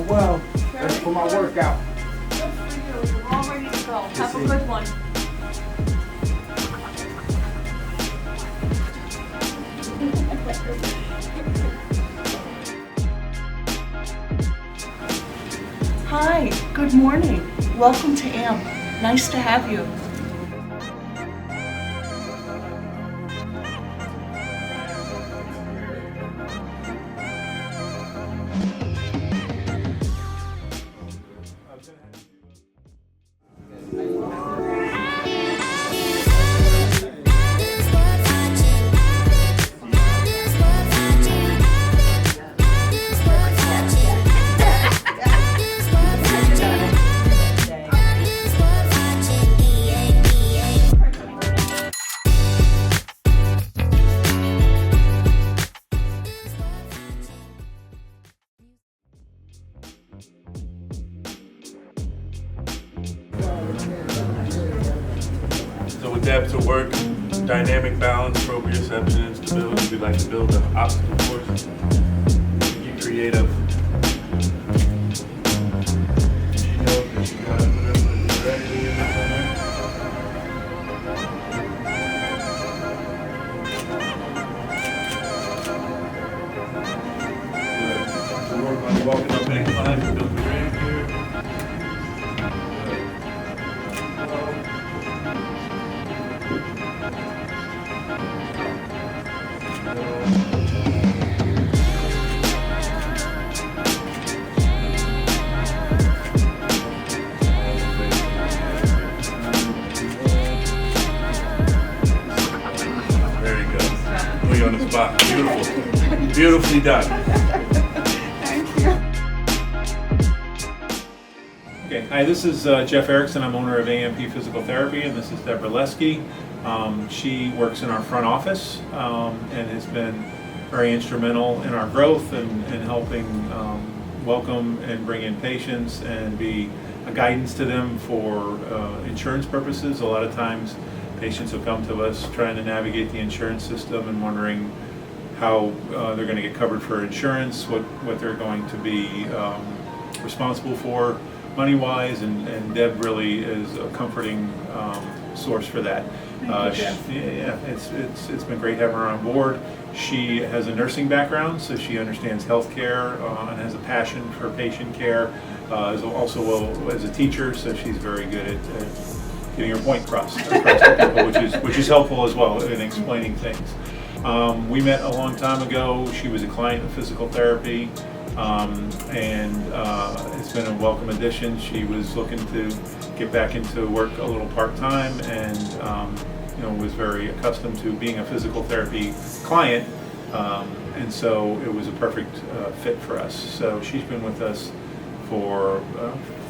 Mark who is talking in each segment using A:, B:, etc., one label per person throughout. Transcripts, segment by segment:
A: doing well. That's for my workout.
B: Good for you. You're all ready to go. Have a good one.
C: Hi, good morning. Welcome to AMP. Nice to have you.
D: So with depth to work, dynamic balance, proprioception, and stability, we like to build an obstacle course. Get creative. Walking up and incline, build the ramp here. There you go. Put you on the spot. Beautiful. Beautifully done.
E: Okay, hi, this is Jeff Erickson. I'm owner of AMP Physical Therapy, and this is Deborah Lesky. She works in our front office and has been very instrumental in our growth and helping welcome and bring in patients and be a guidance to them for insurance purposes. A lot of times patients will come to us trying to navigate the insurance system and wondering how they're going to get covered for insurance, what they're going to be responsible for money-wise, and Deb really is a comforting source for that. It's been great having her on board. She has a nursing background, so she understands healthcare and has a passion for patient care. Is also as a teacher, so she's very good at getting her point across to people, which is helpful as well in explaining things. We met a long time ago. She was a client of physical therapy. It's been a welcome addition. She was looking to get back into work a little part-time, and was very accustomed to being a physical therapy client, and so it was a perfect fit for us. So she's been with us for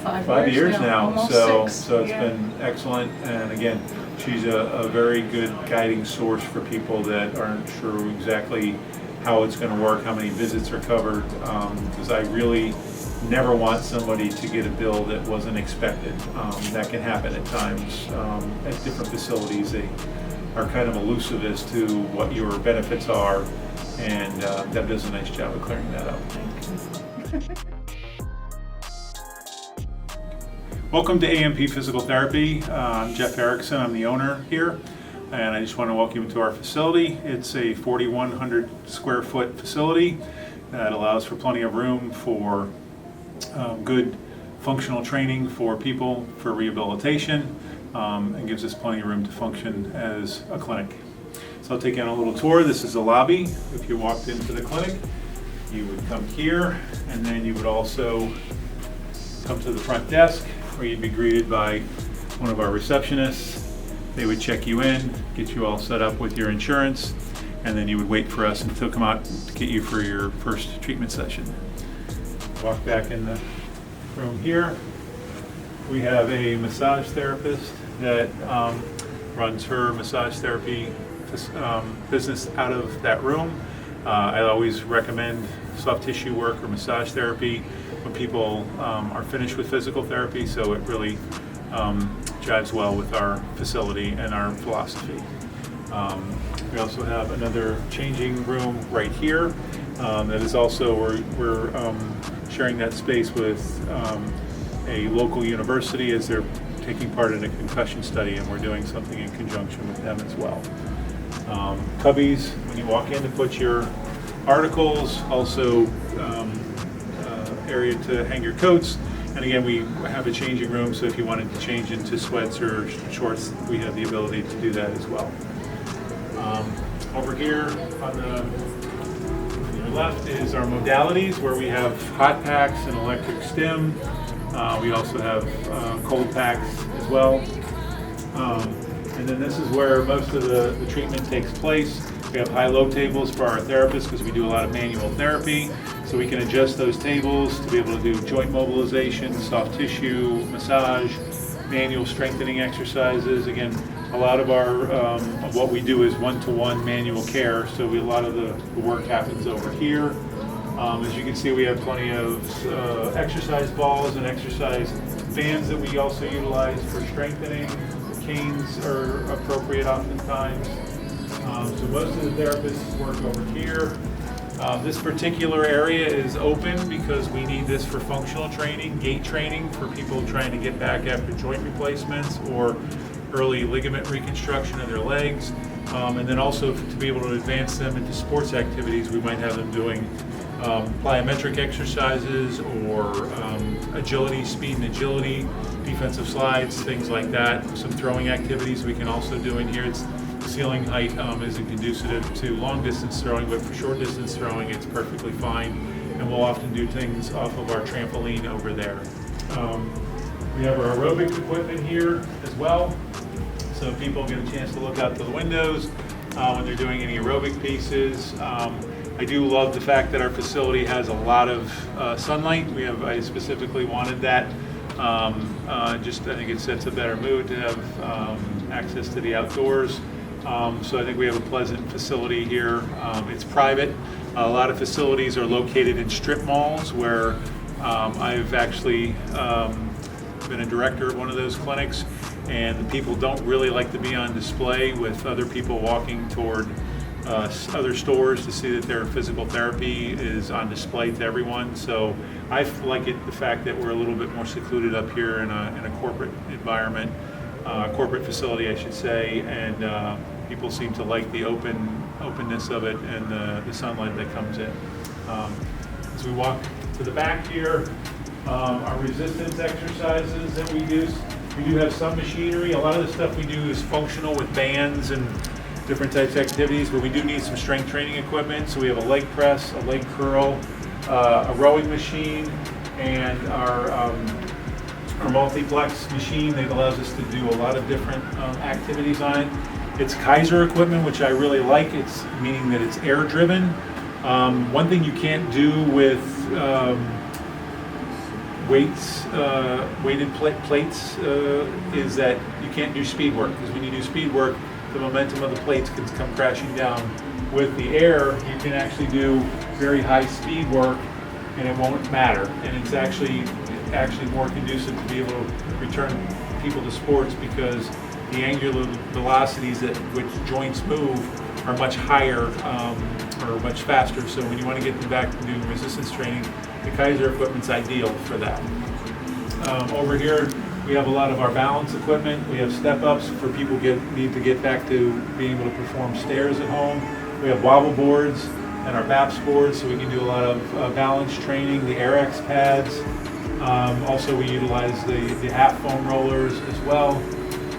E: 5 years now. So it's been excellent, and again, she's a very good guiding source for people that aren't sure exactly how it's going to work, how many visits are covered, because I really never want somebody to get a bill that wasn't expected. That can happen at times at different facilities. They are kind of elusive as to what your benefits are, and Deb does a nice job of clearing that up. Welcome to AMP Physical Therapy. I'm Jeff Erickson. I'm the owner here. And I just want to welcome you to our facility. It's a 4,100 square foot facility that allows for plenty of room for good functional training for people for rehabilitation, and gives us plenty of room to function as a clinic. So I'll take you on a little tour. This is the lobby. If you walked into the clinic, you would come here, and then you would also come to the front desk, where you'd be greeted by one of our receptionists. They would check you in, get you all set up with your insurance, and then you would wait for us until come out to get you for your first treatment session. Walk back in the room here. We have a massage therapist that runs her massage therapy business out of that room. I always recommend soft tissue work or massage therapy when people are finished with physical therapy, so it really jives well with our facility and our philosophy. We also have another changing room right here. That is also, we're sharing that space with a local university as they're taking part in a concussion study, and we're doing something in conjunction with them as well. Cubbies, when you walk in to put your articles, also area to hang your coats. And again, we have a changing room, so if you wanted to change into sweats or shorts, we have the ability to do that as well. Over here on your left is our modalities, where we have hot packs and electric stim. We also have cold packs as well. And then this is where most of the treatment takes place. We have high-low tables for our therapists because we do a lot of manual therapy. So we can adjust those tables to be able to do joint mobilization, soft tissue, massage, manual strengthening exercises. Again, a lot of our of what we do is one-to-one manual care. So a lot of the work happens over here. As you can see, we have plenty of exercise balls and exercise bands that we also utilize for strengthening. Canes are appropriate oftentimes. So most of the therapists work over here. This particular area is open because we need this for functional training, gait training for people trying to get back after joint replacements or early ligament reconstruction of their legs. And then also to be able to advance them into sports activities, we might have them doing plyometric exercises or agility, speed and agility, defensive slides, things like that. Some throwing activities we can also do in here. The ceiling height isn't conducive to long distance throwing, but for short distance throwing it's perfectly fine. And we'll often do things off of our trampoline over there. We have our aerobic equipment here as well. So people get a chance to look out the windows when they're doing any aerobic pieces. I do love the fact that our facility has a lot of sunlight. I specifically wanted that. I think it sets a better mood to have access to the outdoors. So I think we have a pleasant facility here. It's private. A lot of facilities are located in strip malls where I've actually been a director of one of those clinics, and the people don't really like to be on display with other people walking toward other stores to see that their physical therapy is on display to everyone. So I like the fact that we're a little bit more secluded up here in a corporate environment, corporate facility, I should say, and people seem to like the openness of it and the sunlight that comes in. As we walk to the back here, our resistance exercises that we do have some machinery. A lot of the stuff we do is functional with bands and different types of activities, but we do need some strength training equipment. So we have a leg press, a leg curl, a rowing machine, and our multiplex machine that allows us to do a lot of different activities on it. It's Kaiser equipment, which I really like. It's meaning that it's air driven. One thing you can't do with weighted plates is that you can't do speed work, because when you do speed work, the momentum of the plates can come crashing down. With the air, you can actually do very high speed work and it won't matter. And it's actually more conducive to be able to return people to sports, because the angular velocities at which joints move are much higher or much faster. So when you want to get them back to doing resistance training, the Kaiser equipment's ideal for that. Over here, we have a lot of our balance equipment. We have step-ups for people need to get back to being able to perform stairs at home. We have wobble boards and our BAPS boards, so we can do a lot of balance training, the AirX pads. Also, we utilize the half foam rollers as well.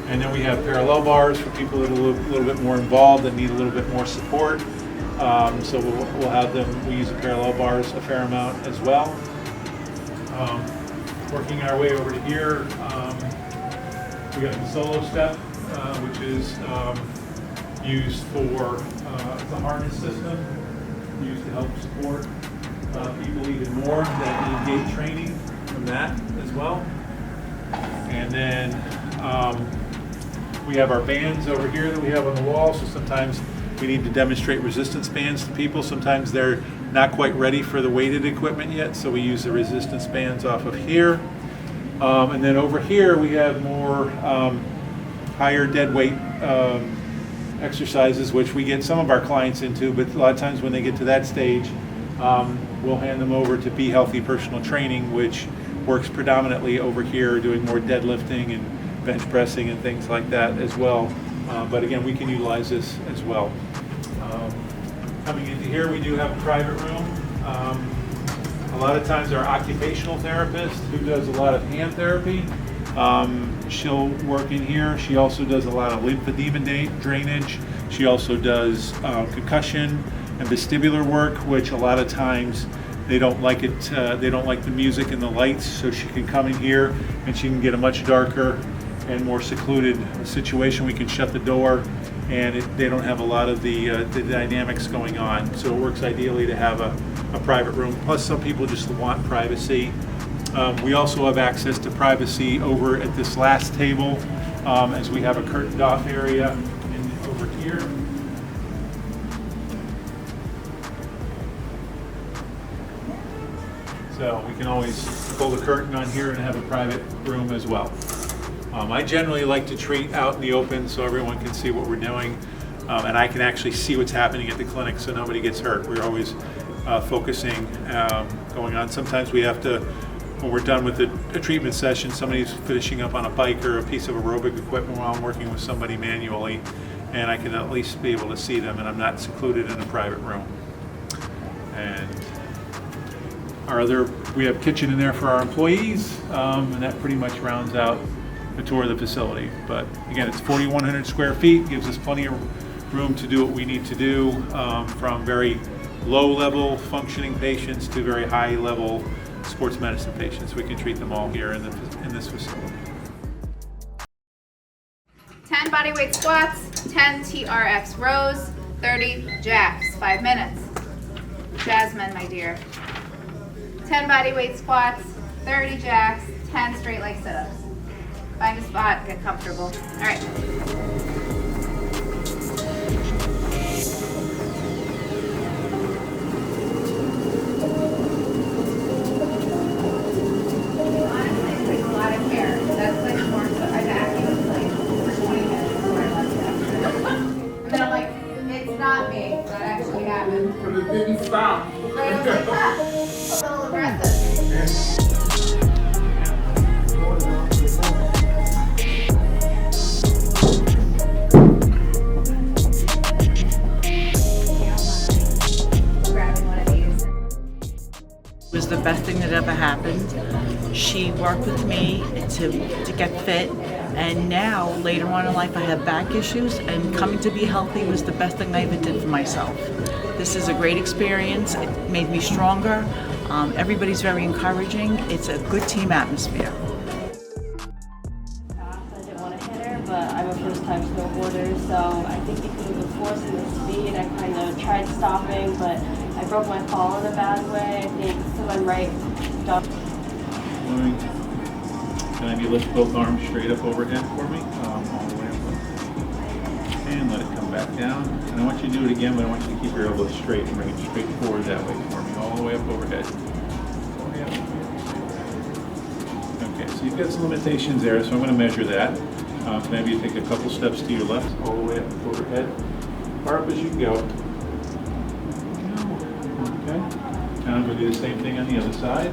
E: And then we have parallel bars for people that are a little bit more involved and need a little bit more support. So we'll have them, we use the parallel bars a fair amount as well. Working our way over to here, we got the solo step, which is used for the harness system, used to help support people even more that need gait training from that as well. And then we have our bands over here that we have on the wall, so sometimes we need to demonstrate resistance bands to people. Sometimes they're not quite ready for the weighted equipment yet, so we use the resistance bands off of here. And then over here we have more higher dead weight exercises, which we get some of our clients into, but a lot of times when they get to that stage, we'll hand them over to Be Healthy Personal Training, which works predominantly over here doing more deadlifting and bench pressing and things like that as well. But again, we can utilize this as well. Coming into here, we do have a private room. A lot of times our occupational therapist, who does a lot of hand therapy, she'll work in here. She also does a lot of lymphedema drainage. She also does concussion and vestibular work, which a lot of times they don't like it. They don't like the music and the lights, so she can come in here and she can get a much darker and more secluded situation. We can shut the door, and they don't have a lot of the dynamics going on. So it works ideally to have a private room. Plus, some people just want privacy. We also have access to privacy over at this last table, as we have a curtained off area over here. So we can always pull the curtain on here and have a private room as well. I generally like to treat out in the open so everyone can see what we're doing, and I can actually see what's happening at the clinic so nobody gets hurt. We're always focusing, going on. Sometimes we have to, when we're done with a treatment session, somebody's finishing up on a bike or a piece of aerobic equipment while I'm working with somebody manually, and I can at least be able to see them, and I'm not secluded in a private room. And we have kitchen in there for our employees, and that pretty much rounds out the tour of the facility. But again, it's 4,100 square feet, gives us plenty of room to do what we need to do, from very low-level functioning patients to very high-level sports medicine patients. We can treat them all here in this facility.
F: 10 bodyweight squats, 10 TRX rows, 30 jacks, 5 minutes. Jasmine, my dear. 10 bodyweight squats, 30 jacks, 10 straight leg sit-ups. Find a spot, get comfortable. All right. Honestly, it takes a lot of care. That's like more so I vacuumed like for 20 minutes before I left yesterday. And then I'm like, it's not me. That actually happened.
A: But it didn't stop.
F: Right, I was like, ah, a little aggressive.
C: It was the best thing that ever happened. She worked with me to get fit, and now later on in life I have back issues, and coming to Be Healthy was the best thing I ever did for myself. This is a great experience. It made me stronger. Everybody's very encouraging. It's a good team atmosphere.
B: I didn't want to hit her, but I'm a first-time snowboarder, so I think because of the force and the speed, I kind of tried stopping, but I broke my fall in a bad way. I think so. I'm right.
E: Can I have you lift both arms straight up overhead for me? All the way up. And let it come back down. And I want you to do it again, but I want you to keep your elbows straight and bring it straight forward that way for me. All the way up overhead. Okay, so you've got some limitations there, so I'm going to measure that. Can I have you take a couple steps to your left, all the way up overhead. Far up as you can go. Okay. And I'm going to do the same thing on the other side.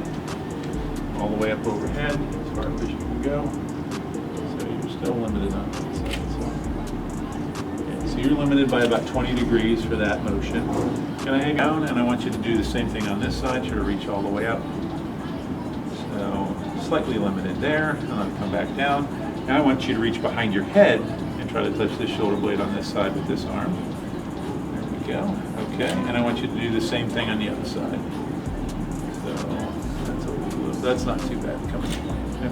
E: All the way up overhead, as far up as you can go. So you're still limited on that side. Okay, so you're limited by about 20 degrees for that motion. Can I hang down? And I want you to do the same thing on this side. Try to reach all the way up. So slightly limited there. And then come back down. Now I want you to reach behind your head and try to touch this shoulder blade on this side with this arm. There we go. Okay, and I want you to do the same thing on the other side. So that's not too bad coming.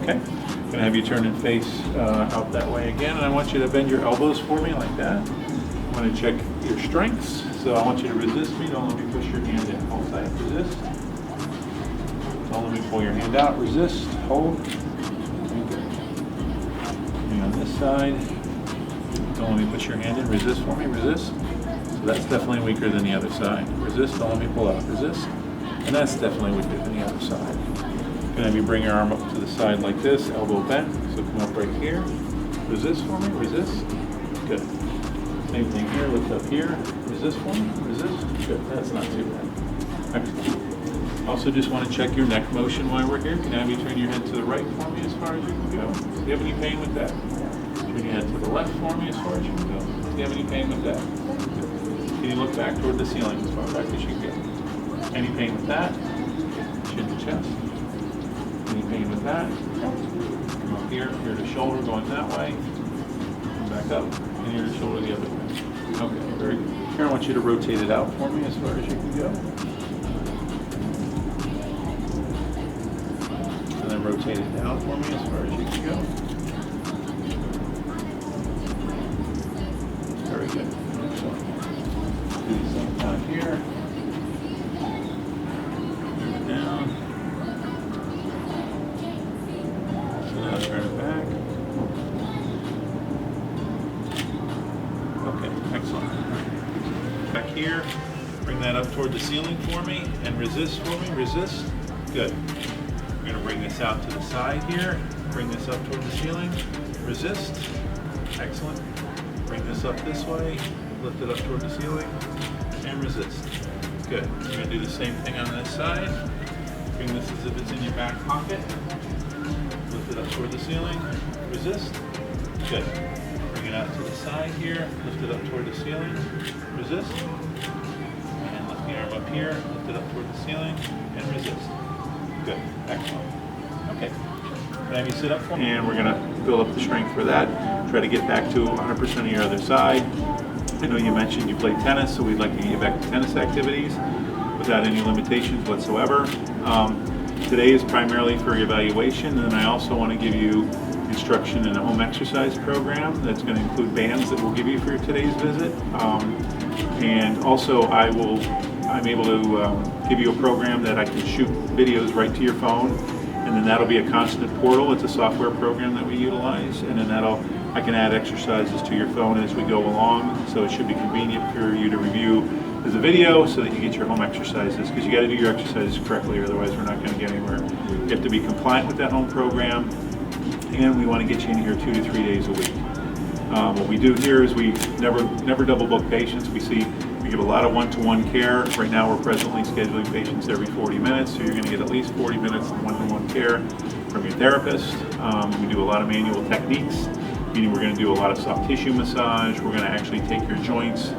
E: Okay, I'm gonna have you turn and face out that way again, and I want you to bend your elbows for me like that. I'm gonna check your strengths, so I want you to resist me. Don't let me push your hand in. Hold tight. Resist. Don't let me pull your hand out. Resist. Hold. On this side, don't let me put your hand in. Resist for me. Resist. So that's definitely weaker than the other side. Resist. Don't let me pull out. Resist. And that's definitely weaker than the other side. Gonna have you bring your arm up to the side like this, elbow bent. So come up right here. Resist for me. Resist. Good. Same thing here. Lift up here. Resist for me. Resist. Good. That's not too bad. Excellent. Also just want to check your neck motion while we're here. Can I have you turn your head to the right for me as far as you can go? Do you have any pain with that? Turn your head to the left for me as far as you can go. Do you have any pain with that? Can you look back toward the ceiling as far back as you can get? Any pain with that? Chin to chest. Any pain with that? Come up here, here to shoulder going that way. Come back up, and here to shoulder the other way. Okay, very good. Here, I want you to rotate it out for me as far as you can go. And then rotate it down for me as far as you can go. Very good. Excellent. Do the same down here. Move it down. So now turn it back. Okay, excellent. Back here, bring that up toward the ceiling for me and resist for me, resist. Good. We're gonna bring this out to the side here, bring this up toward the ceiling, resist. Excellent. Bring this up this way, lift it up toward the ceiling, and resist. Good. We're gonna do the same thing on this side. Bring this as if it's in your back pocket. Lift it up toward the ceiling, resist. Good. Bring it out to the side here, lift it up toward the ceiling, resist. And lift the arm up here, lift it up toward the ceiling, and resist. Good, excellent. Okay, can I have you sit up for me? And we're gonna build up the strength for that. Try to get back to 100% of your other side. I know you mentioned you play tennis, so we'd like to get you back to tennis activities without any limitations whatsoever. Today is primarily for evaluation, and I also want to give you instruction in a home exercise program that's going to include bands that we'll give you for today's visit. And also I'm able to give you a program that I can shoot videos right to your phone, and then that'll be a Constant Portal. It's a software program that we utilize, and then I can add exercises to your phone as we go along, so it should be convenient for you to review as a video so that you get your home exercises, because you got to do your exercises correctly, otherwise we're not going to get anywhere. You have to be compliant with that home program, and we want to get you in here 2 to 3 days a week. What we do here is we never double book patients. We give a lot of one-to-one care. Right now we're presently scheduling patients every 40 minutes, so you're going to get at least 40 minutes of one-to-one care from your therapist. We do a lot of manual techniques, meaning we're going to do a lot of soft tissue massage. We're going to actually take your joints,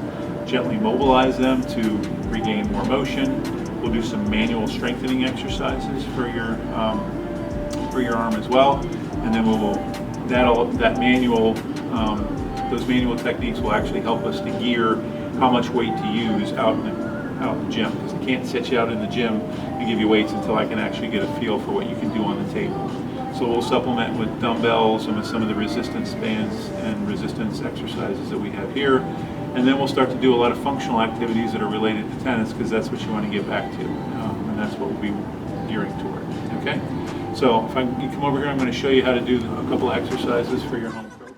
E: gently mobilize them to regain more motion. We'll do some manual strengthening exercises for your arm as well, and then those manual techniques will actually help us to gear how much weight to use out in the gym, because I can't set you out in the gym and give you weights until I can actually get a feel for what you can do on the table. So we'll supplement with dumbbells and with some of the resistance bands and resistance exercises that we have here. And then we'll start to do a lot of functional activities that are related to tennis, because that's what you want to get back to. And that's what we'll be gearing toward, okay? So if you come over here, I'm going to show you how to do a couple of exercises for your home program.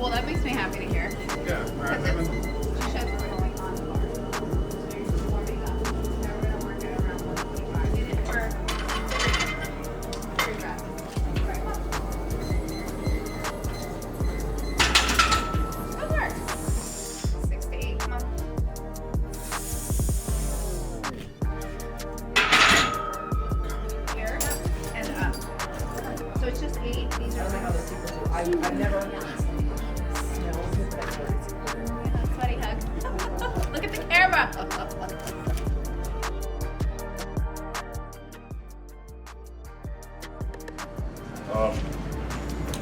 F: Well, that makes me happy to hear.
A: Yeah, right.
F: Good work. 6 to 8, come on. Here and up. So it's just 8. These are like
G: I've never.
F: sweaty hug. Look at the camera.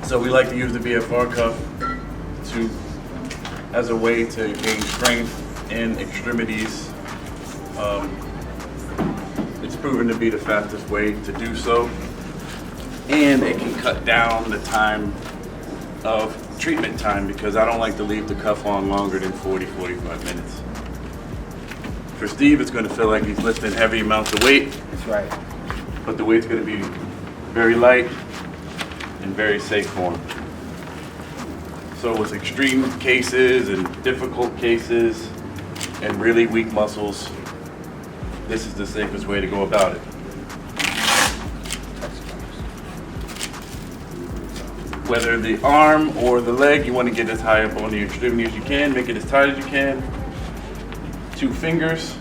D: So we like to use the BFR cuff as a way to gain strength in extremities. It's proven to be the fastest way to do so, and it can cut down the time of treatment time, because I don't like to leave the cuff on longer than 40-45 minutes. For Steve, it's going to feel like he's lifting heavy amounts of weight.
A: That's right.
D: But the weight's going to be very light and very safe for him. So with extreme cases and difficult cases and really weak muscles, this is the safest way to go about it. whether the arm or the leg, you want to get as high up on the extremity as you can, make it as tight as you can. 2 fingers.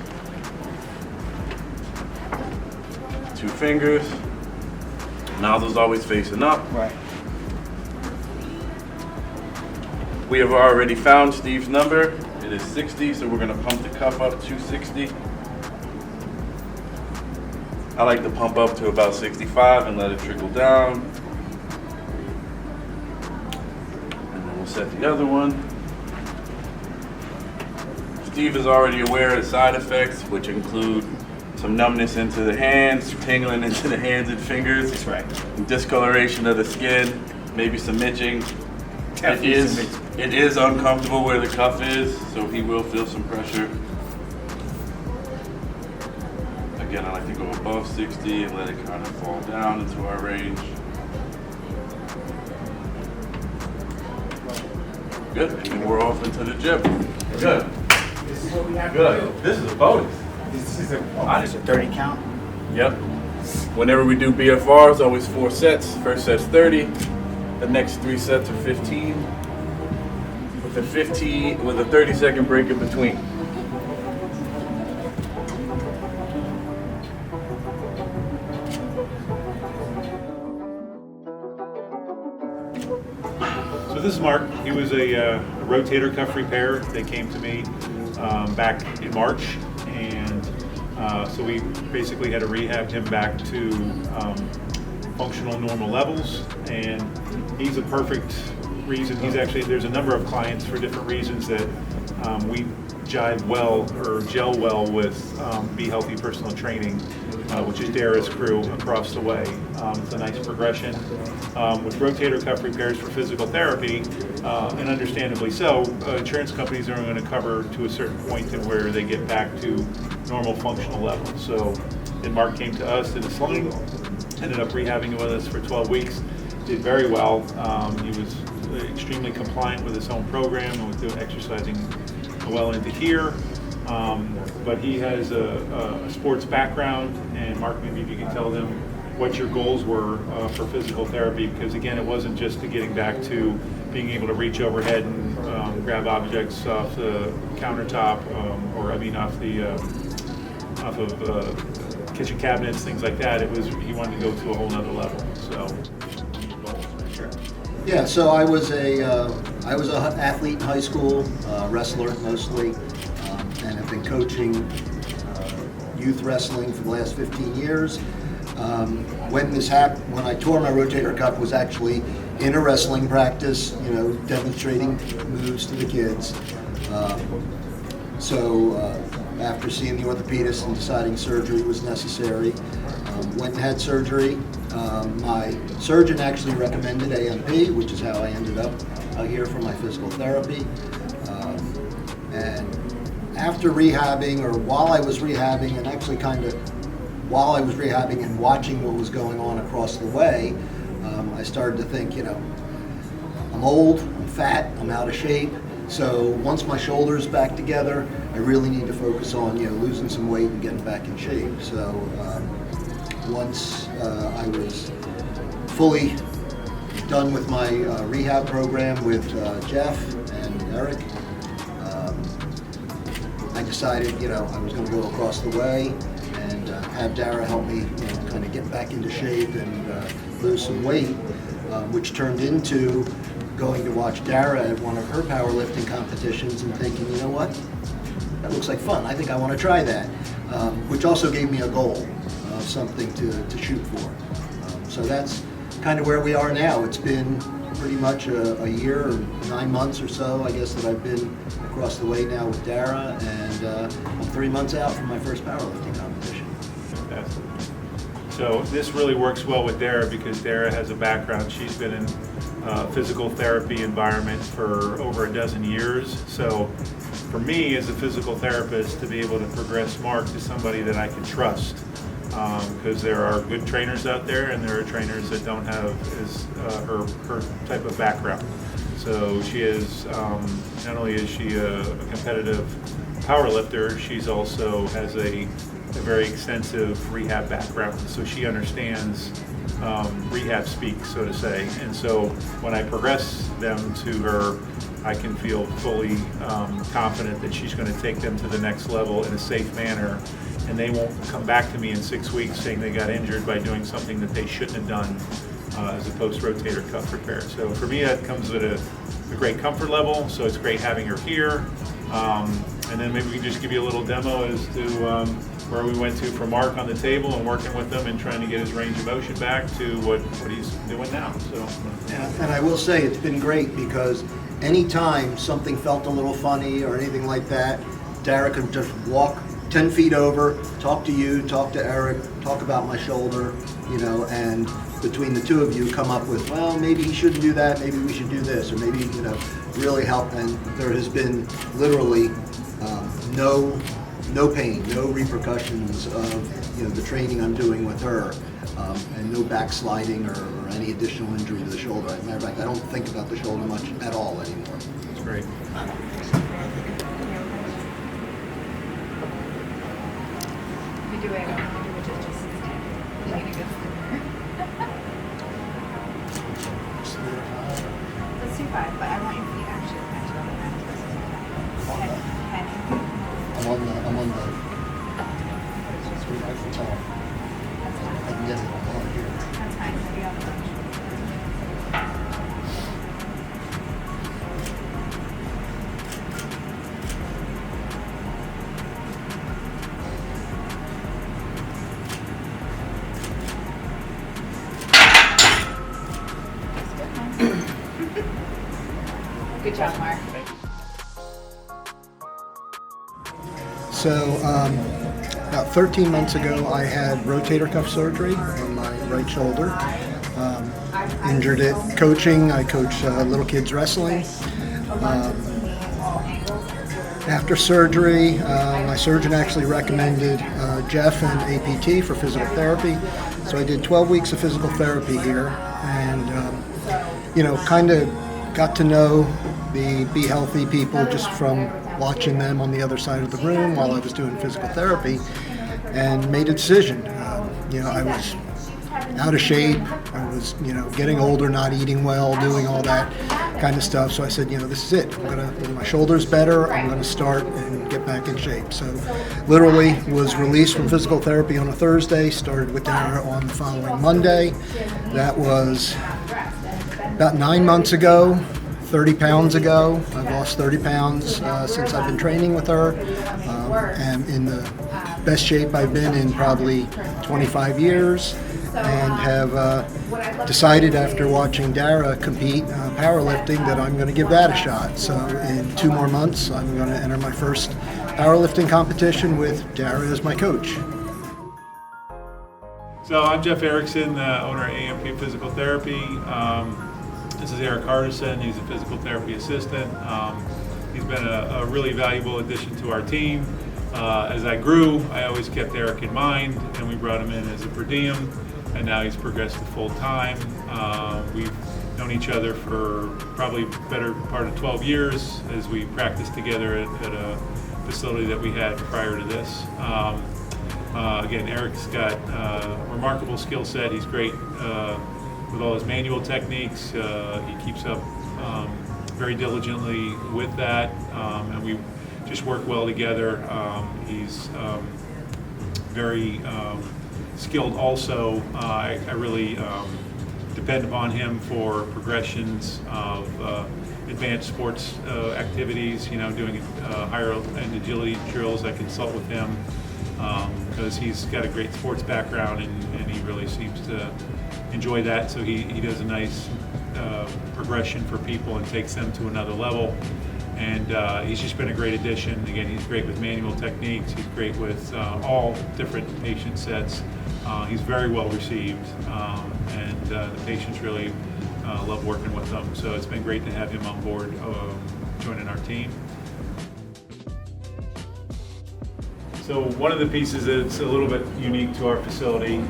D: 2 fingers. Nozzle's always facing up.
A: Right.
D: We have already found Steve's number. It is 60, so we're gonna pump the cuff up to 60. I like to pump up to about 65 and let it trickle down. And then we'll set the other one. Steve is already aware of the side effects, which include some numbness into the hands, tingling into the hands and fingers.
A: That's right.
D: Discoloration of the skin, maybe some itching.
A: Definitely some itching.
D: It is uncomfortable where the cuff is, so he will feel some pressure. Again, I like to go above 60 and let it kind of fall down into our range. Good, and then we're off into the gym. Good.
A: This is what we have
D: Good.
A: to do.
D: This is a bonus.
A: This is a 30 count.
D: Yep. Whenever we do BFRs, always 4 sets. First set's 30. The next 3 sets are 15. With a 30-second break in between.
E: So this is Mark. He was a rotator cuff repair. They came to me back in March, and so we basically had to rehab him back to functional normal levels. And he's a perfect reason. There's a number of clients for different reasons that we jive well or gel well with Be Healthy Personal Training, which is Dara's crew across the way. It's a nice progression. With rotator cuff repairs for physical therapy, and understandably so, insurance companies are going to cover to a certain point to where they get back to normal functional levels. So then Mark came to us, did a sling, ended up rehabbing with us for 12 weeks, did very well. He was extremely compliant with his own program and was doing exercising well into here. But he has a sports background, and Mark, maybe if you could tell them what your goals were for physical therapy, because again, it wasn't just to getting back to being able to reach overhead and grab objects off the countertop, off of kitchen cabinets, things like that. He wanted to go to a whole nother level. So, sure.
G: Yeah, so I was an athlete in high school, wrestler mostly, and have been coaching youth wrestling for the last 15 years. When this happened, when I tore my rotator cuff, was actually in a wrestling practice, demonstrating moves to the kids. After seeing the orthopedist and deciding surgery was necessary, went and had surgery. My surgeon actually recommended AMP, which is how I ended up here for my physical therapy. And after rehabbing, or while I was rehabbing, and actually while I was rehabbing and watching what was going on across the way, I started to think, I'm old, I'm fat, I'm out of shape. So once my shoulder's back together, I really need to focus on, losing some weight and getting back in shape. So once I was fully done with my rehab program with Jeff and Eric, I decided, I was going to go across the way and have Dara help me, kind of get back into shape and lose some weight, which turned into going to watch Dara at one of her powerlifting competitions and thinking, you know what, that looks like fun. I think I want to try that, which also gave me a goal, something to shoot for. So that's kind of where we are now. It's been pretty much a year or 9 months or so, I guess, that I've been across the way now with Dara, and I'm 3 months out from my first powerlifting competition.
E: Fantastic. So this really works well with Dara because Dara has a background. She's been in physical therapy environment for over a dozen years. So for me as a physical therapist to be able to progress Mark to somebody that I can trust, because there are good trainers out there and there are trainers that don't have her type of background. So she is, not only is she a competitive power lifter, she's also has a very extensive rehab background. So she understands rehab speak, so to say. And so when I progress them to her, I can feel fully confident that she's going to take them to the next level in a safe manner, and they won't come back to me in 6 weeks saying they got injured by doing something that they shouldn't have done as a post-rotator cuff repair. So for me, that comes with a great comfort level, so it's great having her here. And then maybe we can just give you a little demo as to where we went to for Mark on the table and working with him and trying to get his range of motion back to what he's doing now. So.
G: And I will say it's been great because anytime something felt a little funny or anything like that, Dara could just walk 10 feet over, talk to you, talk to Eric, talk about my shoulder, and between the two of you come up with, well, maybe he shouldn't do that, maybe we should do this, or maybe, really help. And there has been literally no pain, no repercussions of, the training I'm doing with her, and no backsliding or any additional injury to the shoulder. As a matter of fact, I don't think about the shoulder much at all anymore.
E: That's great.
F: You do it, just stand. Let's do 5, but I want your feet actually match on the mat.
G: I'm on the 3 by 4 tall. I can get it all here.
F: That's fine. We got the range. Good job, Mark.
G: So about 13 months ago, I had rotator cuff surgery on my right shoulder. Injured it coaching. I coach little kids wrestling. After surgery, my surgeon actually recommended Jeff and APT for physical therapy. So I did 12 weeks of physical therapy here, and kind of got to know the Be Healthy people just from watching them on the other side of the room while I was doing physical therapy, and made a decision. I was out of shape. I was, getting older, not eating well, doing all that kind of stuff. So I said, this is it. When my shoulder's better, I'm gonna start and get back in shape. So literally was released from physical therapy on a Thursday, started with Dara on the following Monday. That was about 9 months ago. 30 pounds ago. I've lost 30 pounds since I've been training with her. Am in the best shape I've been in probably 25 years, and have decided after watching Dara compete powerlifting that I'm going to give that a shot. So in 2 more months, I'm going to enter my first powerlifting competition with Dara as my coach.
E: So I'm Jeff Erickson, the owner of AMP Physical Therapy. This is Eric Hardison. He's a physical therapy assistant. He's been a really valuable addition to our team. As I grew, I always kept Eric in mind, and we brought him in as a per diem, and now he's progressed to full time. We've known each other for probably better part of 12 years as we practiced together at a facility that we had prior to this. Again, Eric's got a remarkable skill set. He's great with all his manual techniques. He keeps up very diligently with that, and we just work well together. He's very skilled also. I really depend upon him for progressions of advanced sports activities, doing higher end agility drills. I consult with him because he's got a great sports background, and he really seems to enjoy that. So he does a nice progression for people and takes them to another level. And he's just been a great addition. Again, he's great with manual techniques. He's great with all different patient sets. He's very well received, and the patients really love working with him. So it's been great to have him on board joining our team. So one of the pieces that's a little bit unique to our facility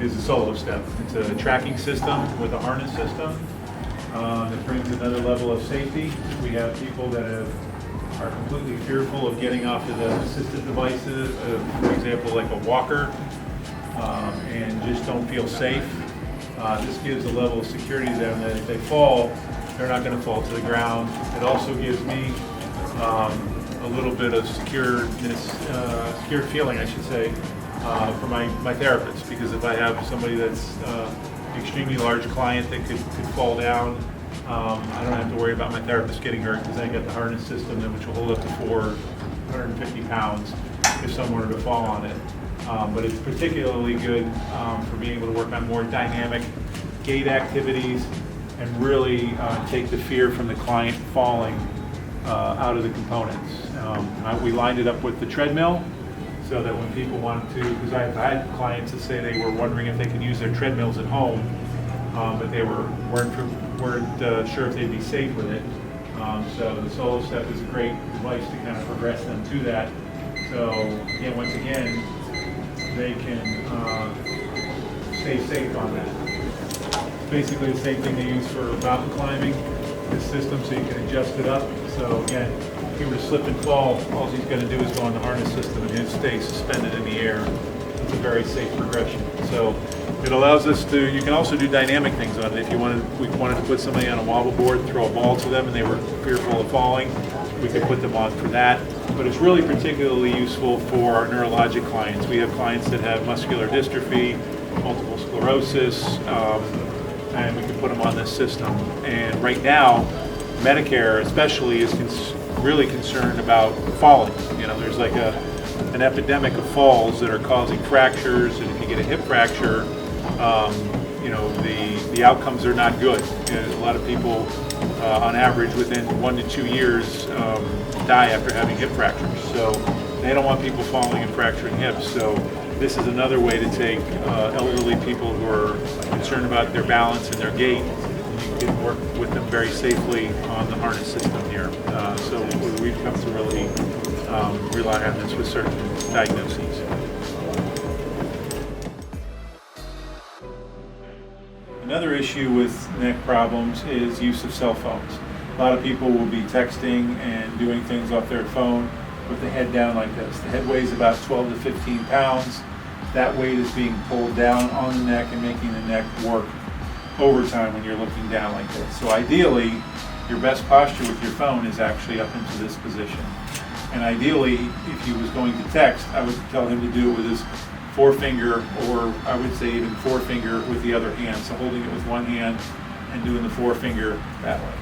E: is the solo step. It's a tracking system with a harness system that brings another level of safety. We have people that are completely fearful of getting off of the assistive devices, for example, like a walker, and just don't feel safe. This gives a level of security to them that if they fall, they're not going to fall to the ground. It also gives me a little bit of secured feeling, I should say, for my therapist, because if I have somebody that's an extremely large client that could fall down, I don't have to worry about my therapist getting hurt, because I got the harness system which will hold up to 450 pounds if someone were to fall on it. But it's particularly good for being able to work on more dynamic gait activities and really take the fear from the client falling out of the components. We lined it up with the treadmill so that when people wanted to, because I've had clients that say they were wondering if they could use their treadmills at home, but they weren't sure if they'd be safe with it. So the Solo Step is a great device to kind of progress them to that. So again, once again, they can stay safe on that. It's basically the same thing they use for mountain climbing, this system, so you can adjust it up. So again, if he were to slip and fall, all he's going to do is go on the harness system and he'll stay suspended in the air. It's a very safe progression. So it allows us to, you can also do dynamic things on it. If we wanted to put somebody on a wobble board, throw a ball to them and they were fearful of falling, we could put them on for that. But it's really particularly useful for our neurologic clients. We have clients that have muscular dystrophy, multiple sclerosis, and we can put them on this system. And right now, Medicare especially is really concerned about falling. You know, there's like an epidemic of falls that are causing fractures, and if you get a hip fracture, you know, the outcomes are not good. You know, a lot of people, on average, within 1 to 2 years, die after having hip fractures. So they don't want people falling and fracturing hips. So this is another way to take elderly people who are concerned about their balance and their gait. You can work with them very safely on the harness system here. So we've come to really rely on this with certain diagnoses. Another issue with neck problems is use of cell phones. A lot of people will be texting and doing things off their phone with the head down like this. The head weighs about 12 to 15 pounds. That weight is being pulled down on the neck and making the neck work overtime when you're looking down like this. So ideally, your best posture with your phone is actually up into this position. And ideally, if he was going to text, I would tell him to do it with his forefinger, or I would say even forefinger with the other hand. So holding it with one hand and doing the forefinger that way.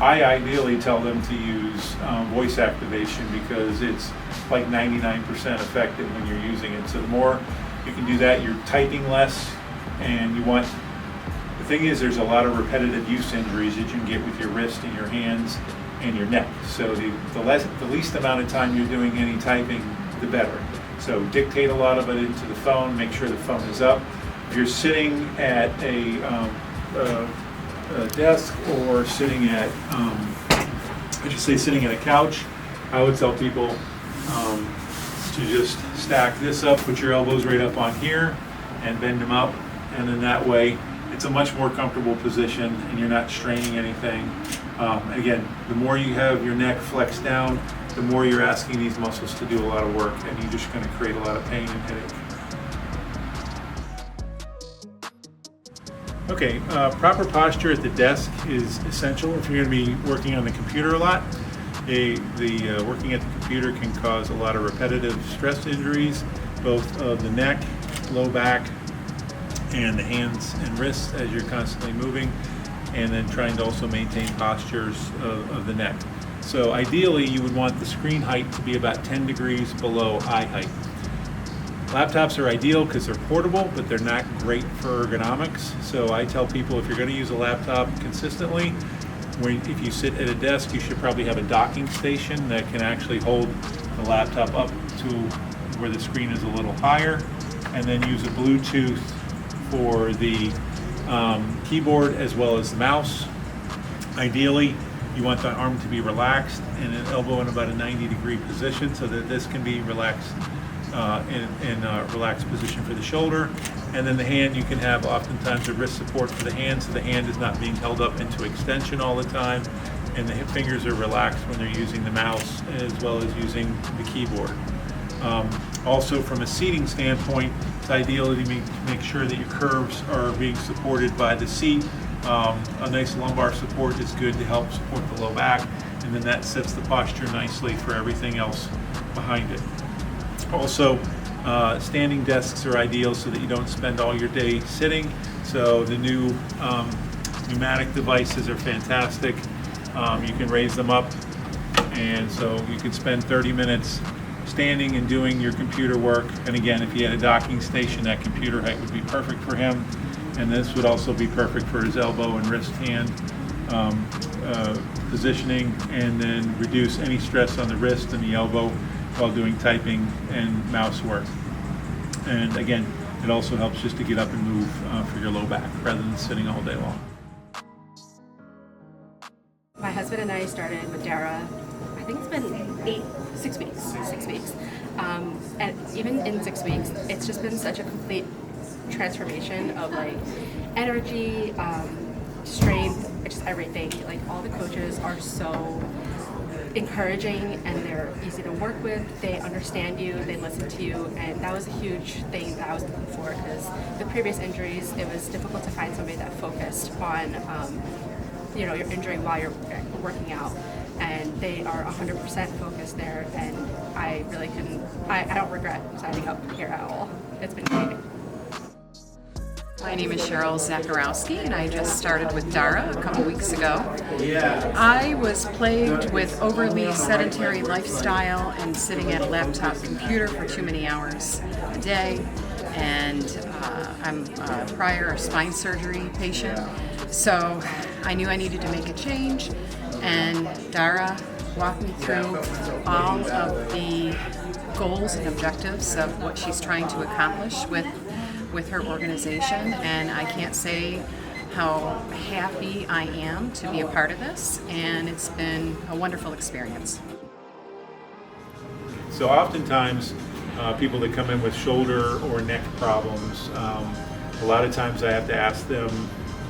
E: I ideally tell them to use voice activation because it's like 99% effective when you're using it. So the more you can do that, you're typing less, and the thing is, there's a lot of repetitive use injuries that you can get with your wrist and your hands and your neck. So the least amount of time you're doing any typing, the better. So dictate a lot of it into the phone, make sure the phone is up. If you're sitting at a desk or sitting at, sitting at a couch, I would tell people to just stack this up, put your elbows right up on here and bend them up, and then that way it's a much more comfortable position and you're not straining anything. Again, the more you have your neck flexed down, the more you're asking these muscles to do a lot of work, and you're just going to create a lot of pain and headache. Okay, proper posture at the desk is essential if you're going to be working on the computer a lot. Working at the computer can cause a lot of repetitive stress injuries, both of the neck, low back, and the hands and wrists as you're constantly moving, and then trying to also maintain postures of the neck. So ideally, you would want the screen height to be about 10 degrees below eye height. Laptops are ideal because they're portable, but they're not great for ergonomics. So I tell people, if you're going to use a laptop consistently, if you sit at a desk, you should probably have a docking station that can actually hold the laptop up to where the screen is a little higher, and then use a Bluetooth for the keyboard as well as the mouse. Ideally, you want the arm to be relaxed and an elbow in about a 90-degree position so that this can be relaxed in a relaxed position for the shoulder. And then the hand, you can have oftentimes a wrist support for the hand, so the hand is not being held up into extension all the time, and the fingers are relaxed when they're using the mouse as well as using the keyboard. Also, from a seating standpoint, it's ideal to make sure that your curves are being supported by the seat. A nice lumbar support is good to help support the low back, and then that sets the posture nicely for everything else behind it. Also, standing desks are ideal so that you don't spend all your day sitting. So the new pneumatic devices are fantastic. You can raise them up, and so you can spend 30 minutes standing and doing your computer work. And again, if you had a docking station, that computer height would be perfect for him. And this would also be perfect for his elbow and wrist hand positioning, and then reduce any stress on the wrist and the elbow while doing typing and mouse work. And again, it also helps just to get up and move for your low back rather than sitting all day long.
H: My husband and I started with Dara, I think it's been 6 weeks. And even in 6 weeks, it's just been such a complete transformation of like energy, strength, just everything. Like all the coaches are so encouraging and they're easy to work with. They understand you, they listen to you, and that was a huge thing that I was looking for, because with previous injuries, it was difficult to find somebody that focused on your injury while you're working out. And they are 100% focused there, and I really I don't regret signing up here at all. It's been great.
I: My name is Cheryl Zakarowski, and I just started with Dara a couple weeks ago. I was plagued with overly sedentary lifestyle and sitting at a laptop computer for too many hours a day, and I'm a prior spine surgery patient, so I knew I needed to make a change, and Dara walked me through all of the goals and objectives of what she's trying to accomplish with her organization, and I can't say how happy I am to be a part of this, and it's been a wonderful experience.
E: So oftentimes, people that come in with shoulder or neck problems, a lot of times I have to ask them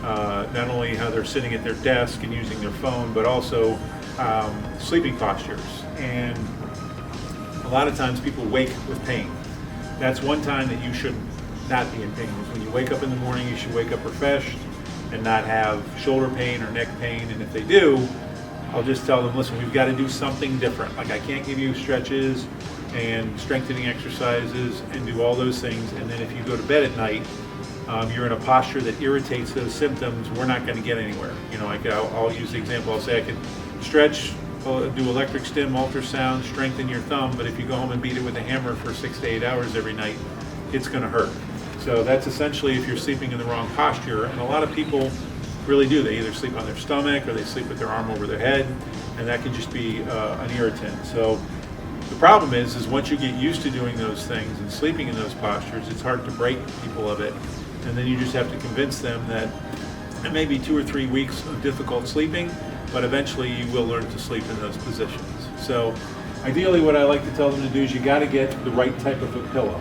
E: not only how they're sitting at their desk and using their phone, but also sleeping postures. And a lot of times people wake with pain. That's one time that you should not be in pain. When you wake up in the morning, you should wake up refreshed and not have shoulder pain or neck pain. And if they do, I'll just tell them, listen, we've got to do something different. Like, I can't give you stretches and strengthening exercises and do all those things, and then if you go to bed at night, you're in a posture that irritates those symptoms, we're not going to get anywhere. I'll use the example, I'll say I could stretch, do electric stim, ultrasound, strengthen your thumb, but if you go home and beat it with a hammer for 6 to 8 hours every night, it's going to hurt. So that's essentially if you're sleeping in the wrong posture, and a lot of people really do. They either sleep on their stomach or they sleep with their arm over their head, and that can just be an irritant. So the problem is once you get used to doing those things and sleeping in those postures, it's hard to break people of it, and then you just have to convince them that it may be 2 or 3 weeks of difficult sleeping, but eventually you will learn to sleep in those positions. So ideally what I like to tell them to do is you got to get the right type of a pillow.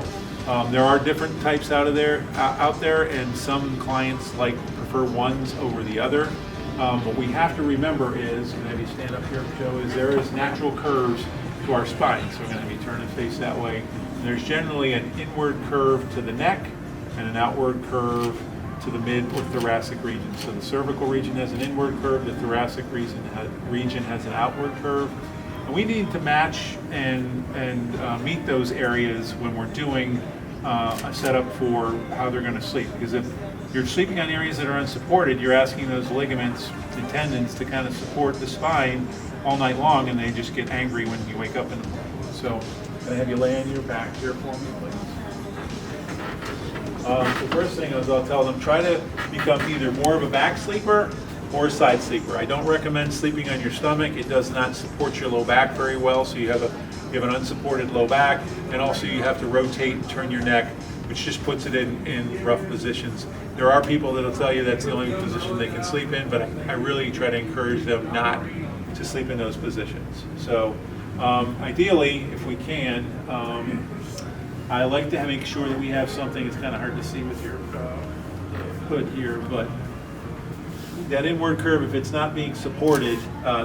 E: There are different types out there, and some clients prefer ones over the other. What we have to remember is, and have you stand up here, Joe, is there is natural curves to our spine. So we're going to be turning face that way. And there's generally an inward curve to the neck and an outward curve to the mid or thoracic region. So the cervical region has an inward curve, the thoracic region has an outward curve. And we need to match and meet those areas when we're doing a setup for how they're going to sleep. Because if you're sleeping on areas that are unsupported, you're asking those ligaments and tendons to kind of support the spine all night long, and they just get angry when you wake up in the morning. So can I have you lay on your back here for me, please? The first thing is I'll tell them, try to become either more of a back sleeper or a side sleeper. I don't recommend sleeping on your stomach. It does not support your low back very well, so you have an unsupported low back, and also you have to rotate and turn your neck, which just puts it in rough positions. There are people that'll tell you that's the only position they can sleep in, but I really try to encourage them not to sleep in those positions. So ideally, if we can, I like to make sure that we have something. It's kind of hard to see with your hood here, but that inward curve, if it's not being supported,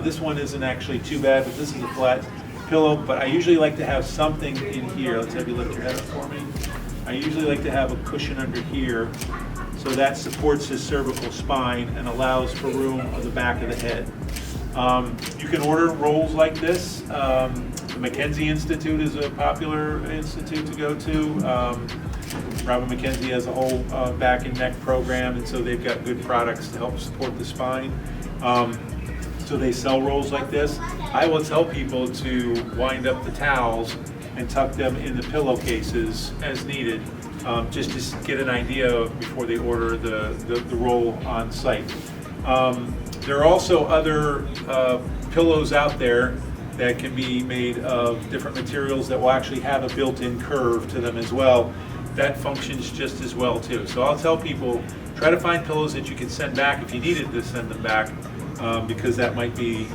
E: this one isn't actually too bad, but this is a flat pillow, but I usually like to have something in here. Let's have you lift your head up for me. I usually like to have a cushion under here, so that supports his cervical spine and allows for room on the back of the head. You can order rolls like this. The McKenzie Institute is a popular institute to go to. Robin McKenzie has a whole back and neck program, and so they've got good products to help support the spine. So they sell rolls like this. I will tell people to wind up the towels and tuck them in the pillowcases as needed, just to get an idea before they order the roll on site. There are also other pillows out there that can be made of different materials that will actually have a built-in curve to them as well. That functions just as well too. So I'll tell people, try to find pillows that you can send back if you needed to send them back, because that might be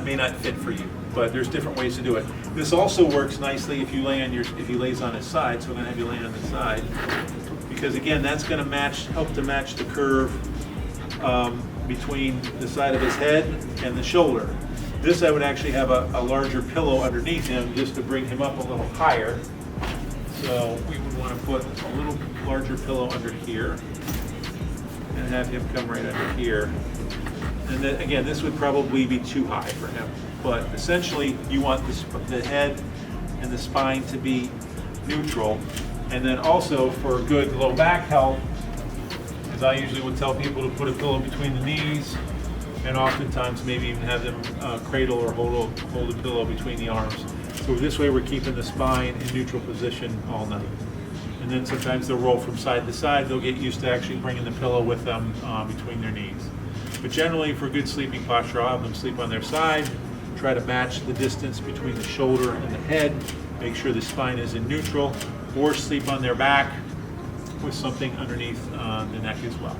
E: may not fit for you. But there's different ways to do it. This also works nicely if you lay on if he lays on his side. So I'm going to have you lay on the side, because again, that's going to help to match the curve between the side of his head and the shoulder. This I would actually have a larger pillow underneath him just to bring him up a little higher. So we would want to put a little larger pillow under here and have him come right under here. And then again, this would probably be too high for him. But essentially, you want the head and the spine to be neutral. And then also for good low back health, as I usually would tell people to put a pillow between the knees, and oftentimes maybe even have them cradle or hold a pillow between the arms. So this way we're keeping the spine in neutral position all night. And then sometimes they'll roll from side to side. They'll get used to actually bringing the pillow with them between their knees. But generally, for good sleeping posture, I'll have them sleep on their side. Try to match the distance between the shoulder and the head. Make sure the spine is in neutral, or sleep on their back with something underneath the neck as well.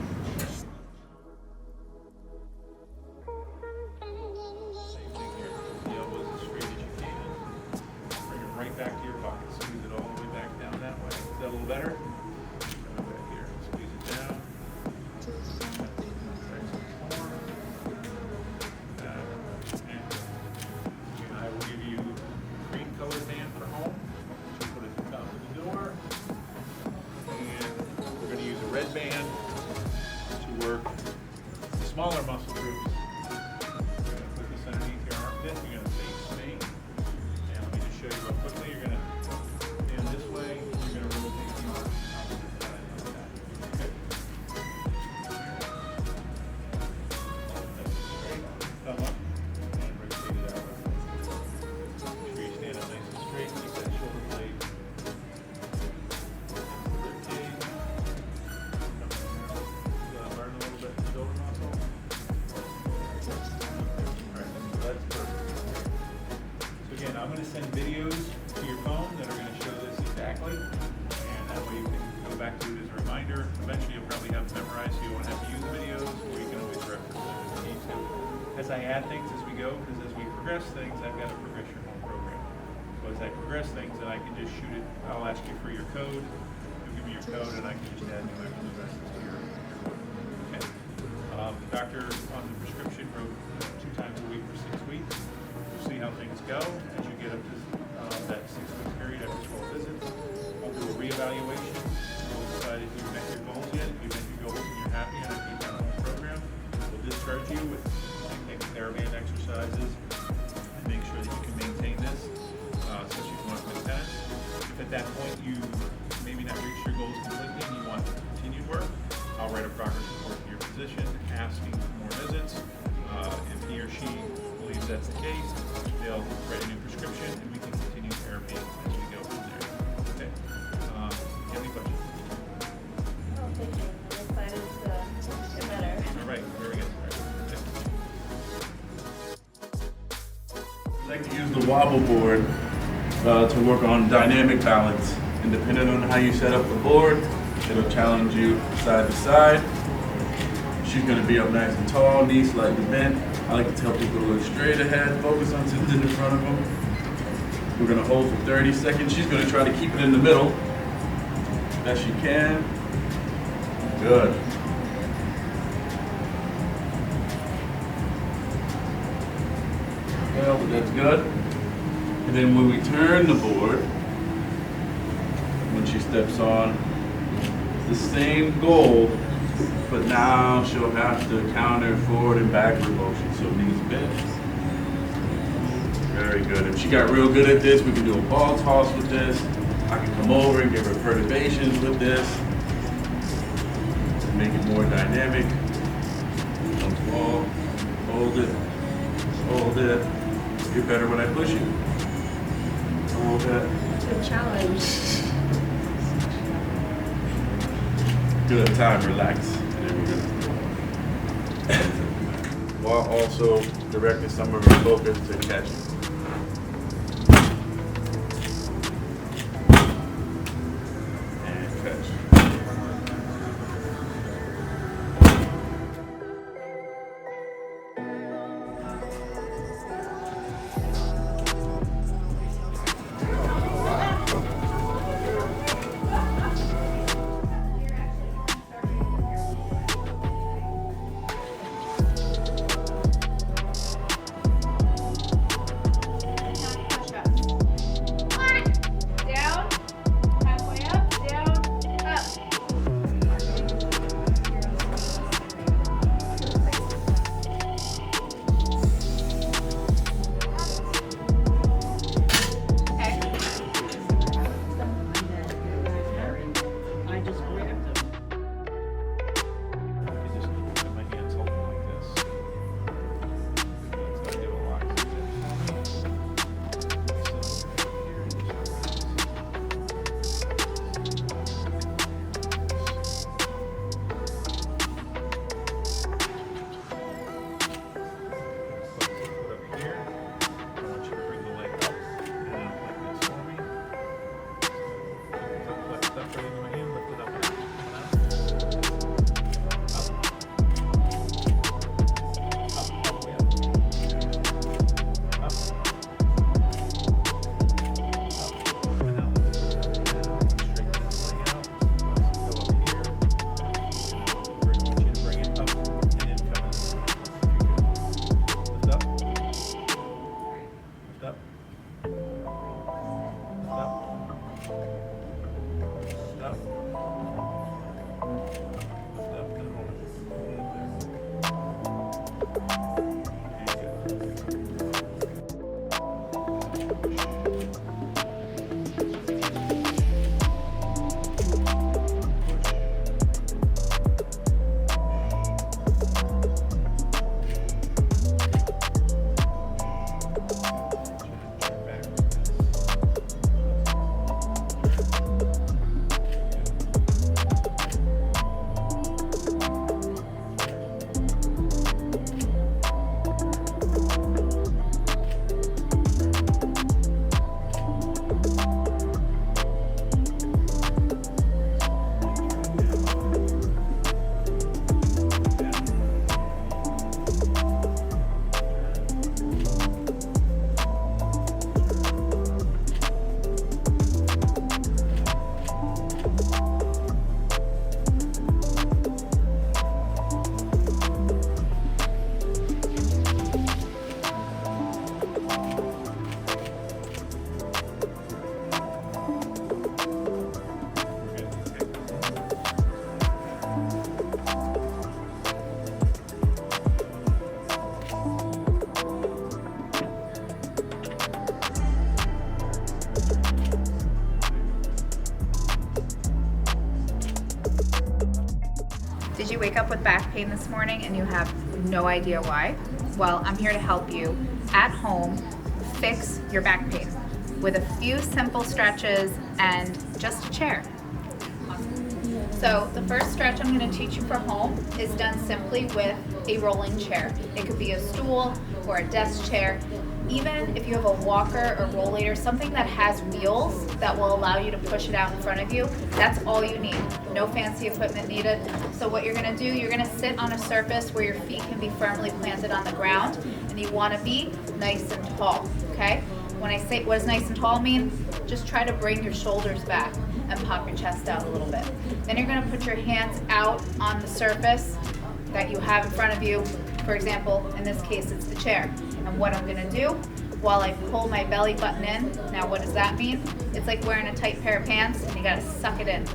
E: Same thing here. The elbows as straight as you can. Bring them right back to your pocket. Squeeze it all the way back down that way. Is that a little better? Come back here. Squeeze it down. And I will give you green colored band for home. Just put it at the top of the door. And we're going to use a red band to work the smaller muscle groups. We're going to put this underneath your armpit. You're going to face me. And let me just show you real quickly. You're going to stand this way. You're going to rotate the arm out to the side like that. Okay. That's straight. Thumb up. And rotate it out. Make sure you stand up nice and straight. Keep that shoulder blade. Burn a little bit in the shoulder muscle. Alright, so that's perfect. So again, I'm going to send videos to your phone that are going to show this exactly, and that way you can go back to it as a reminder. Eventually you'll probably have it memorized, so you won't have to use the videos, or you can always reference them if you need to. As I add things as we go, because as we progress things, I've got a progression home program. So as I progress things, then I can just shoot it. I'll ask you for your code. You'll give me your code, and I can just add new exercises to your code. Okay. The doctor on the prescription wrote 2 times a week for 6 weeks. We'll see how things go as you get up to that 6-week period after 12 visits. We'll do a reevaluation. We'll decide if you've met your goals yet. If you've met your goals and you're happy and I keep on the program, we'll discharge you with TheraBand exercises and make sure that you can maintain this, especially if you want to play tennis. If at that point you maybe not reach your goals completely and you want continued work, I'll write a progress report to your physician asking for more visits. If he or she believes that's the case, they'll write a new prescription and we can continue therapy as we go from there. Okay. Do you have any questions?
B: Oh, thank you. I'm excited to get better.
E: All right, very good. All right. Okay.
D: I like to use the wobble board to work on dynamic balance. And depending on how you set up the board, it'll challenge you side to side. She's going to be up nice and tall, knees slightly bent. I like to tell people to look straight ahead, focus on something in front of them. We're going to hold for 30 seconds. She's going to try to keep it in the middle best she can. Good. well, but that's good. And then when we turn the board, when she steps on, the same goal, but now she'll have to counter forward and backward motion, so knees bend. Very good. If she got real good at this, we can do a ball toss with this. I can come over and give her perturbations with this to make it more dynamic. Comes ball, hold it, hold it. You're better when I push you. Hold it.
B: Good challenge.
D: Good time, relax. There we go. While also directing some of her focus to catch. And catch.
F: Down, halfway up, down, up. Okay.
C: I just grabbed them.
E: You just put my hands hold them like this. That's gonna do a lot. Put over here. I want you to bring the leg up and out like this for me. Lift it up, right into my hand, lift it up and out. Up, all the way up. Up. Up. And now let's straighten this leg out. Go up here. I want you to bring it up and then come in. Lift up. Lift up. Lift up. Lift up. Lift up and hold it. Hold it there. And good.
F: Did you wake up with back pain this morning and you have no idea why? Well, I'm here to help you at home fix your back pain with a few simple stretches and just a chair. So the first stretch I'm going to teach you for home is done simply with a rolling chair. It could be a stool or a desk chair. Even if you have a walker or rollator, something that has wheels that will allow you to push it out in front of you, that's all you need. No fancy equipment needed. So what you're gonna do, you're gonna sit on a surface where your feet can be firmly planted on the ground, and you wanna be nice and tall, okay? When I say, what does nice and tall mean? Just try to bring your shoulders back and pop your chest out a little bit. Then you're gonna put your hands out on the surface that you have in front of you. For example, in this case, it's the chair. And what I'm gonna do while I pull my belly button in. Now what does that mean? It's like wearing a tight pair of pants and you gotta suck it in.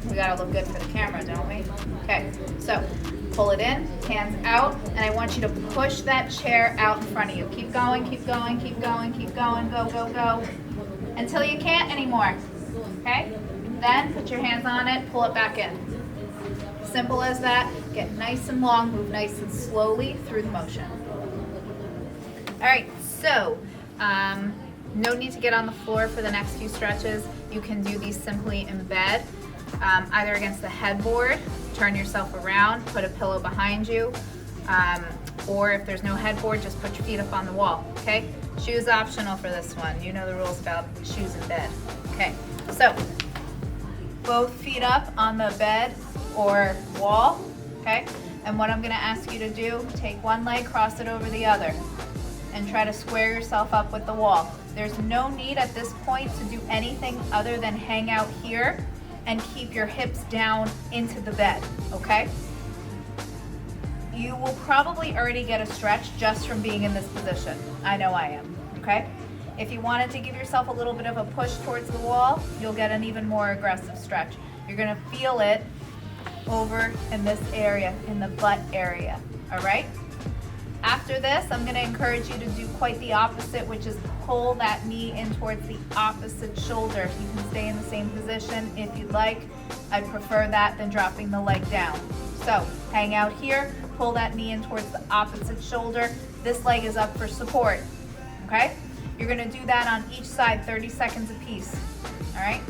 F: We gotta look good for the camera, don't we? Okay, so pull it in, hands out, and I want you to push that chair out in front of you. Keep going, keep going, keep going, keep going, go, go, go, until you can't anymore, okay? Then put your hands on it, pull it back in. Simple as that. Get nice and long, move nice and slowly through the motion. All right, so no need to get on the floor for the next few stretches. You can do these simply in bed, either against the headboard, turn yourself around, put a pillow behind you, or if there's no headboard, just put your feet up on the wall, okay? Shoes optional for this one. You know the rules about shoes in bed. Okay, so both feet up on the bed or wall, okay? And what I'm gonna ask you to do, take one leg, cross it over the other, and try to square yourself up with the wall. There's no need at this point to do anything other than hang out here and keep your hips down into the bed, okay? You will probably already get a stretch just from being in this position. I know I am, okay? If you wanted to give yourself a little bit of a push towards the wall, you'll get an even more aggressive stretch. You're gonna feel it over in this area, in the butt area, all right? After this, I'm gonna encourage you to do quite the opposite, which is pull that knee in towards the opposite shoulder. You can stay in the same position if you'd like. I prefer that than dropping the leg down. So hang out here, pull that knee in towards the opposite shoulder. This leg is up for support, okay? You're gonna do that on each side, 30 seconds apiece, all right?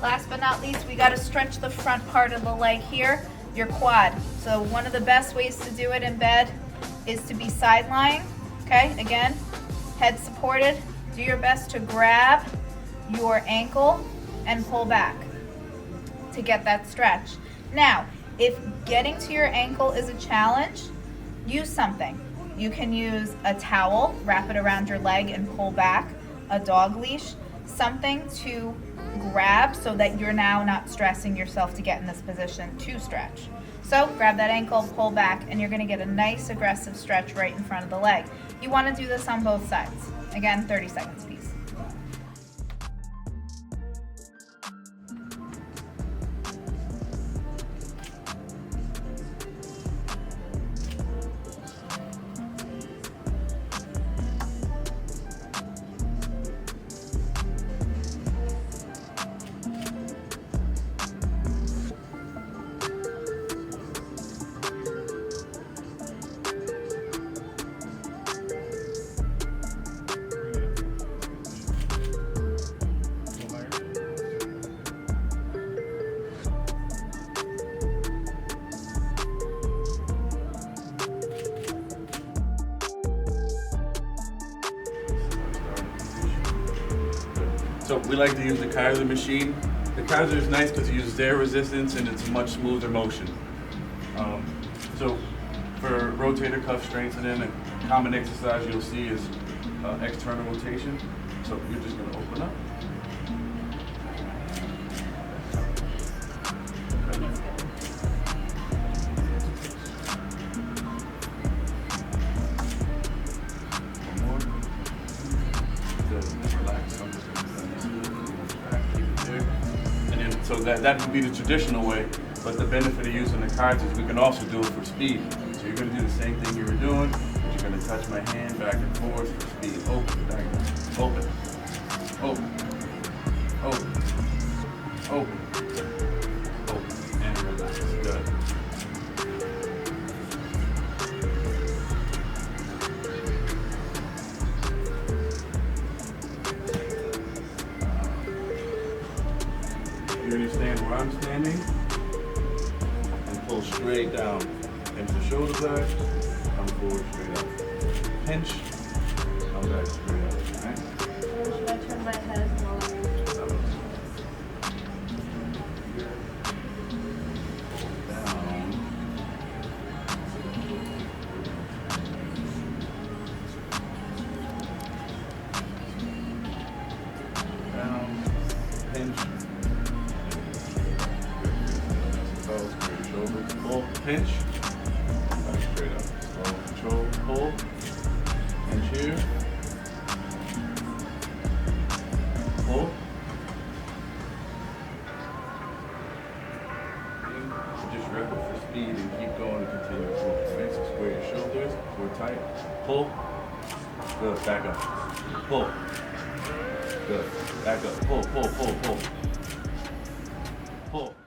F: Last but not least, we gotta stretch the front part of the leg here, your quad. So one of the best ways to do it in bed is to be side lying, okay? Again, head supported. Do your best to grab your ankle and pull back to get that stretch. Now, if getting to your ankle is a challenge, use something. You can use a towel, wrap it around your leg and pull back, a dog leash, something to grab so that you're now not stressing yourself to get in this position to stretch. So grab that ankle, pull back, and you're gonna get a nice aggressive stretch right in front of the leg. You wanna do this on both sides. Again, 30 seconds apiece.
D: So we like to use the Kaiser machine. The Kaiser is nice because it uses air resistance and it's a much smoother motion. So for rotator cuff strengthening, a common exercise you'll see is external rotation. So you're just going to open up. One more. Good. Relax something. And then, so that would be the traditional way, but the benefit of using the Kaiser is we can also do it for speed. So you're going to do the same thing you were doing, but you're going to touch my hand back and forth for speed. Open, back, open, open, open, open, open, and relax. Good. You understand where I'm standing? And pull straight down. Pinch the shoulder back, come forward straight up. Pinch, come back straight up. Right?
B: Should I turn my head more?
D: Down. Down. Pinch. Straight shoulder, pull, pinch, back straight up, slow control, pull, pinch here, tight. Pull. Good. Back up. Pull. Good. Back up. Pull. Pull. Pull. Pull. Pull.